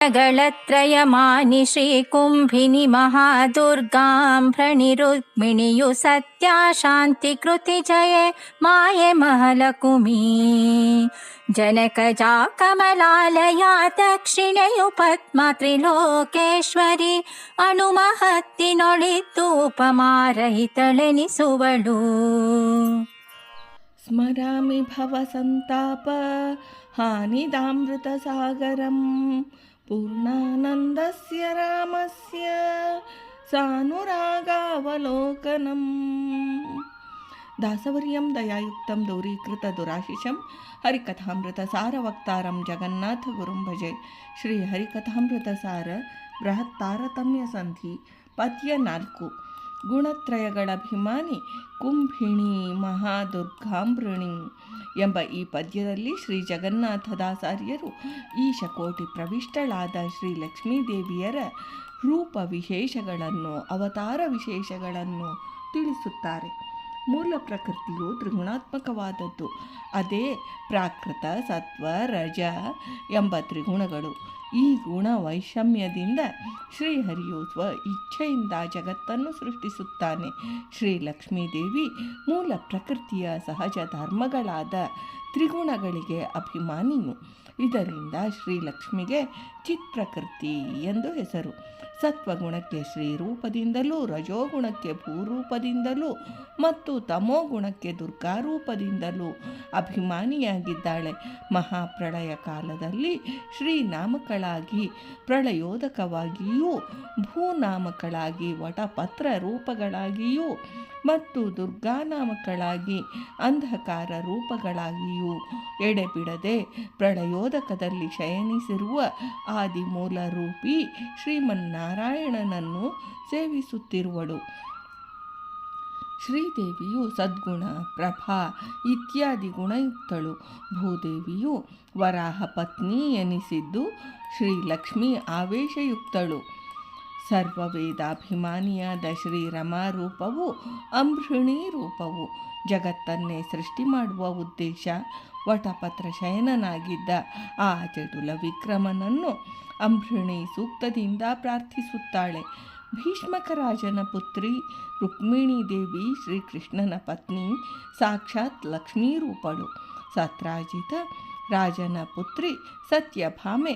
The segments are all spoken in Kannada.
ಗಳತ್ರಯಮಾನಿ ಶ್ರೀಕುಂಭಿನಿ ಮಹಾದುರ್ಗಾಂ ಭೃಣಿರುಕ್ಮಿಣಿಯು ಸತ್ಯ ಶಾಂತಿ ಕೃತಿ ಜಯೆ ಮಾಯೆ ಮಹಲಕುಮಿ ಜನಕಜಾ ಕಮಲಾಲಯ ದಕ್ಷಿಣೆಯು ಪದ್ಮ ತ್ರಿಲೋಕೇಶ್ವರಿ ಅಣುಮಹತ್ತಿನೊಳಿದ್ದು ಉಪಮಾರಹಿತಳೆನಿಸುವಳು. ಸ್ಮರಾಮಿ ಭವ ಸಂತಾಪ ಹಾನಿದಾಮೃತ ಸಾಗರಂ ಪೂರ್ಣಾನಂದಸ್ಯ ರಾಮಸ್ಯ ಸಾನುರಾಗಾವಲೋಕನಂ. ದಾಸವರ್ಯಂ ದಯಾಯುಕ್ತಂ ದೌರೀಕೃತ ದುರಾಶಿಷಂ ಹರಿಕಥಾಮೃತ ಸಾರವಕ್ತಾರಂ ಜಗನ್ನಾಥ ಗುರುಂ ಭಜೆ. ಶ್ರೀ ಹರಿಕಥಾಮೃತ ಸಾರ ಬೃಹತ್ ತಾರತಮ್ಯ ಸಂಧಿ ಪದ್ಯ 4. ಗುಣತ್ರಯಗಳಭಿಮಾನಿ ಕುಂಭಿಣಿ ಮಹಾದುರ್ಗಾಂಬೃಣಿ ಎಂಬ ಈ ಪದ್ಯದಲ್ಲಿ ಶ್ರೀ ಜಗನ್ನಾಥದಾಸಾರ್ಯರು ಈಶಕೋಟಿ ಪ್ರವಿಷ್ಟಳಾದ ಶ್ರೀ ಲಕ್ಷ್ಮೀದೇವಿಯರ ರೂಪ ವಿಶೇಷಗಳನ್ನು ಅವತಾರ ವಿಶೇಷಗಳನ್ನು ತಿಳಿಸುತ್ತಾರೆ. ಮೂಲ ಪ್ರಕೃತಿಯು ತ್ರಿಗುಣಾತ್ಮಕವಾದದ್ದು. ಅದೇ ಪ್ರಾಕೃತ ಸತ್ವ ರಜ ಎಂಬ ತ್ರಿಗುಣಗಳು. ಈ ಗುಣ ವೈಷಮ್ಯದಿಂದ ಶ್ರೀಹರಿಯು ಸ್ವ ಇಚ್ಛೆಯಿಂದ ಜಗತ್ತನ್ನು ಸೃಷ್ಟಿಸುತ್ತಾನೆ. ಶ್ರೀ ಲಕ್ಷ್ಮೀದೇವಿ ಮೂಲ ಪ್ರಕೃತಿಯ ಸಹಜ ಧರ್ಮಗಳಾದ ತ್ರಿಗುಣಗಳಿಗೆ ಅಭಿಮಾನಿಯು. ಇದರಿಂದ ಶ್ರೀಲಕ್ಷ್ಮಿಗೆ ಚಿತ್ಪ್ರಕೃತಿ ಎಂದು ಹೆಸರು. ಸತ್ವಗುಣಕ್ಕೆ ಶ್ರೀರೂಪದಿಂದಲೂ, ರಜೋಗುಣಕ್ಕೆ ಭೂರೂಪದಿಂದಲೂ ಮತ್ತು ತಮೋಗುಣಕ್ಕೆ ದುರ್ಗಾರೂಪದಿಂದಲೂ ಅಭಿಮಾನಿಯಾಗಿದ್ದಾಳೆ. ಮಹಾಪ್ರಳಯ ಕಾಲದಲ್ಲಿ ಶ್ರೀನಾಮಕಳಾಗಿ ಪ್ರಳಯೋದಕವಾಗಿಯೂ, ಭೂನಾಮಕಳಾಗಿ ವಟಪತ್ರ ರೂಪಗಳಾಗಿಯೂ ಮತ್ತು ದುರ್ಗಾನಾಮಕಳಾಗಿ ಅಂಧಕಾರ ರೂಪಗಳಾಗಿಯೂ ಎಡೆಬಿಡದೆ ಪ್ರಳಯೋದಕದಲ್ಲಿ ಶಯನಿಸಿರುವ ಆದಿಮೂಲ ರೂಪಿ ಶ್ರೀಮನ್ನಾರಾಯಣನನ್ನು ಸೇವಿಸುತ್ತಿರುವಳು. ಶ್ರೀದೇವಿಯು ಸದ್ಗುಣ, ಪ್ರಭಾ ಇತ್ಯಾದಿ ಗುಣಯುಕ್ತಳು. ಭೂದೇವಿಯು ವರಾಹ ಪತ್ನಿ ಎನಿಸಿದ್ದು ಶ್ರೀಲಕ್ಷ್ಮಿ ಆವೇಶಯುಕ್ತಳು. ಸರ್ವವೇದಾಭಿಮಾನಿಯಾದ ಶ್ರೀರಮಾ ರೂಪವು ಅಂಬೃಣಿ ರೂಪವು. ಜಗತ್ತನ್ನೇ ಸೃಷ್ಟಿ ಮಾಡುವ ಉದ್ದೇಶ ವಟಪತ್ರ ಶಯನನಾಗಿದ್ದ ಆ ಚಟುಲ ವಿಕ್ರಮನನ್ನು ಅಂಬೃಣಿ ಸೂಕ್ತದಿಂದ ಪ್ರಾರ್ಥಿಸುತ್ತಾಳೆ. ಭೀಷ್ಮಕರಾಜನ ಪುತ್ರಿ ರುಕ್ಮಿಣೀ ದೇವಿ ಶ್ರೀಕೃಷ್ಣನ ಪತ್ನಿ ಸಾಕ್ಷಾತ್ ಲಕ್ಷ್ಮೀ ರೂಪಳು. ಸತ್ರಾಜಿತ ರಾಜನ ಪುತ್ರಿ ಸತ್ಯಭಾಮೆ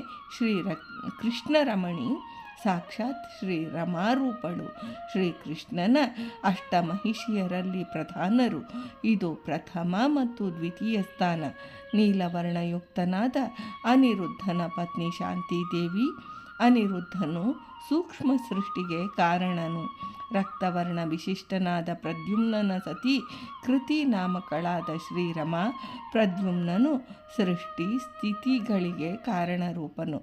ಕೃಷ್ಣರಮಣಿ ಸಾಕ್ಷಾತ್ ಶ್ರೀ ರಮಾರೂಪಳು. ಶ್ರೀಕೃಷ್ಣನ ಅಷ್ಟಮಹಿಷಿಯರಲ್ಲಿ ಪ್ರಧಾನರು. ಇದು ಪ್ರಥಮ ಮತ್ತು ದ್ವಿತೀಯ ಸ್ಥಾನ. ನೀಲವರ್ಣಯುಕ್ತನಾದ ಅನಿರುದ್ಧನ ಪತ್ನಿ ಶಾಂತಿದೇವಿ. ಅನಿರುದ್ಧನು ಸೂಕ್ಷ್ಮ ಸೃಷ್ಟಿಗೆ ಕಾರಣನು. ರಕ್ತವರ್ಣ ವಿಶಿಷ್ಟನಾದ ಪ್ರದ್ಯುಮ್ನನ ಸತಿ ಕೃತಿ ನಾಮಕಳಾದ ಶ್ರೀರಮ. ಪ್ರದ್ಯುಮ್ನನು ಸೃಷ್ಟಿ ಸ್ಥಿತಿಗಳಿಗೆ ಕಾರಣರೂಪನು.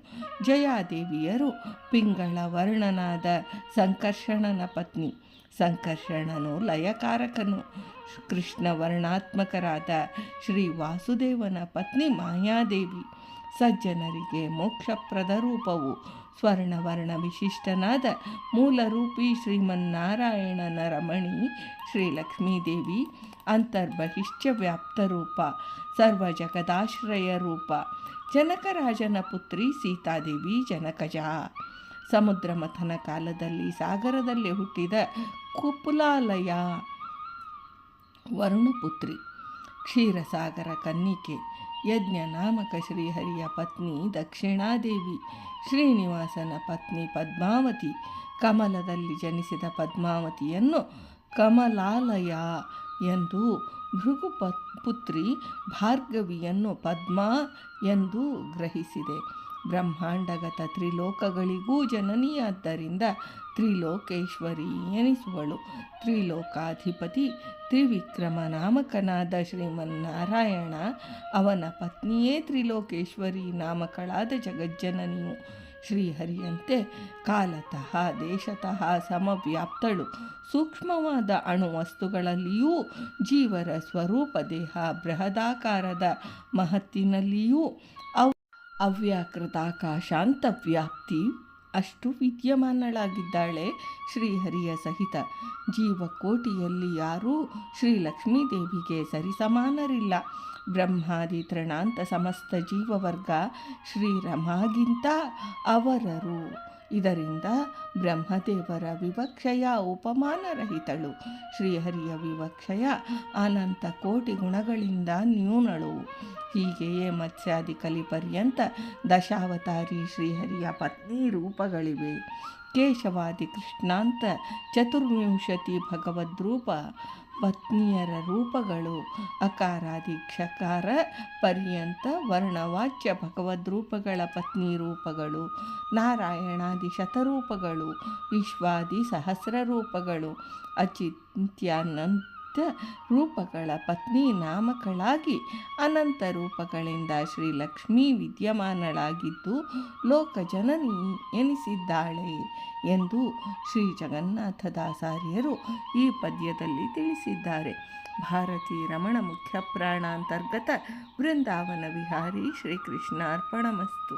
ಜಯಾದೇವಿಯರು ಪಿಂಗಳ ವರ್ಣನಾದ ಸಂಕರ್ಷಣನ ಪತ್ನಿ. ಸಂಕರ್ಷಣನು ಲಯಕಾರಕನು. ಕೃಷ್ಣ ವರ್ಣಾತ್ಮಕರಾದ ಶ್ರೀ ವಾಸುದೇವನ ಪತ್ನಿ ಮಾಯಾದೇವಿ. ಸಜ್ಜನರಿಗೆ ಮೋಕ್ಷಪ್ರದ ರೂಪವು. ಸ್ವರ್ಣವರ್ಣ ವಿಶಿಷ್ಟನಾದ ಮೂಲರೂಪಿ ಶ್ರೀಮನ್ನಾರಾಯಣನ ರಮಣಿ ಶ್ರೀಲಕ್ಷ್ಮೀದೇವಿ. ಅಂತರ್ಬಹಿಶ್ಚ ವ್ಯಾಪ್ತ ರೂಪ, ಸರ್ವಜಗದಾಶ್ರಯ ರೂಪ. ಜನಕರಾಜನ ಪುತ್ರಿ ಸೀತಾದೇವಿ ಜನಕಜ. ಸಮುದ್ರ ಮಥನ ಕಾಲದಲ್ಲಿ ಸಾಗರದಲ್ಲಿ ಹುಟ್ಟಿದ ಕುಪುಲಾಲಯ ವರುಣಪುತ್ರಿ. ಕ್ಷೀರಸಾಗರ ಕನ್ನಿಕೆ. ಯಜ್ಞ ನಾಮಕ ಶ್ರೀಹರಿಯ ಪತ್ನಿ ದಕ್ಷಿಣಾದೇವಿ. ಶ್ರೀನಿವಾಸನ ಪತ್ನಿ ಪದ್ಮಾವತಿ. ಕಮಲದಲ್ಲಿ ಜನಿಸಿದ ಪದ್ಮಾವತಿಯನ್ನು ಕಮಲಾಲಯ ಎಂದು, ಭೃಗು ಪುತ್ರಿ ಭಾರ್ಗವಿಯನ್ನು ಪದ್ಮ ಎಂದು ಗ್ರಹಿಸಿದೆ. ಬ್ರಹ್ಮಾಂಡಗತ ತ್ರಿಲೋಕಗಳಿಗೂ ಜನನಿಯಾದ್ದರಿಂದ ತ್ರಿಲೋಕೇಶ್ವರಿ ಎನಿಸುವಳು. ತ್ರಿಲೋಕಾಧಿಪತಿ ತ್ರಿವಿಕ್ರಮ ನಾಮಕನಾದ ಶ್ರೀಮನ್ನಾರಾಯಣ. ಅವನ ಪತ್ನಿಯೇ ತ್ರಿಲೋಕೇಶ್ವರಿ ನಾಮಕಳಾದ ಜಗಜ್ಜನನಿಯು. ಶ್ರೀಹರಿಯಂತೆ ಕಾಲತಃ ದೇಶತಃ ಸಮವ್ಯಾಪ್ತಳು. ಸೂಕ್ಷ್ಮವಾದ ಅಣುವಸ್ತುಗಳಲ್ಲಿಯೂ ಜೀವರ ಸ್ವರೂಪ ದೇಹ ಬೃಹದಾಕಾರದ ಮಹತ್ತಿನಲ್ಲಿಯೂ ಅವ್ಯಾಕೃತಾಕಾಶಾಂತವ್ಯಾಪ್ತಿ ಅಷ್ಟು ವಿದ್ಯಮಾನಳಾಗಿದ್ದಾಳೆ ಶ್ರೀಹರಿಯ ಸಹಿತ. ಜೀವಕೋಟಿಯಲ್ಲಿ ಯಾರೂ ಶ್ರೀ ಲಕ್ಷ್ಮೀದೇವಿಗೆ ಸರಿಸಮಾನರಿಲ್ಲ. ಬ್ರಹ್ಮಾದಿ ತೃಣಾಂತ ಸಮಸ್ತ ಜೀವವರ್ಗ ಶ್ರೀರಮಾಗಿಂತ ಅವರರು. ಇದರಿಂದ ಬ್ರಹ್ಮದೇವರ ವಿವಕ್ಷಯ ಉಪಮಾನರಹಿತಳು, ಶ್ರೀಹರಿಯ ವಿವಕ್ಷಯ ಅನಂತ ಕೋಟಿ ಗುಣಗಳಿಂದ ನ್ಯೂನಳು. ಹೀಗೆಯೇ ಮತ್ಸ್ಯಾದಿ ಕಲಿ ಪರ್ಯಂತ ದಶಾವತಾರಿ ಶ್ರೀಹರಿಯ ಪತ್ನಿ ರೂಪಗಳಿವೆ. ಕೇಶವಾದಿ ಕೃಷ್ಣಾಂತ ಚತುರ್ವಿಂಶತಿ ಭಗವದ್ರೂಪ ಪತ್ನಿಯರ ರೂಪಗಳು. ಅಕಾರಾದಿ ಕ್ಷಕಾರ ಪರ್ಯಂತ ವರ್ಣವಾಚ್ಯ ಭಗವದ್ರೂಪಗಳ ಪತ್ನಿ ರೂಪಗಳು. ನಾರಾಯಣಾದಿ ಶತರೂಪಗಳು, ವಿಶ್ವಾದಿ ಸಹಸ್ರ ರೂಪಗಳು, ಅಚಿಂತ್ಯಾನಂತ ರೂಪಗಳ ಪತ್ನಿ ನಾಮಕಳಾಗಿ ಅನಂತ ರೂಪಗಳಿಂದ ಶ್ರೀಲಕ್ಷ್ಮೀ ವಿದ್ಯಮಾನಳಾಗಿದ್ದು ಲೋಕಜನನಿ ಎನಿಸಿದ್ದಾಳೆ ಎಂದು ಶ್ರೀ ಜಗನ್ನಾಥದಾಸಾರ್ಯರು ಈ ಪದ್ಯದಲ್ಲಿ ತಿಳಿಸಿದ್ದಾರೆ. ಭಾರತೀ ರಮಣ ಮುಖ್ಯ ಪ್ರಾಣಾಂತರ್ಗತ ವೃಂದಾವನ ವಿಹಾರಿ ಶ್ರೀಕೃಷ್ಣ ಅರ್ಪಣಮಸ್ತು.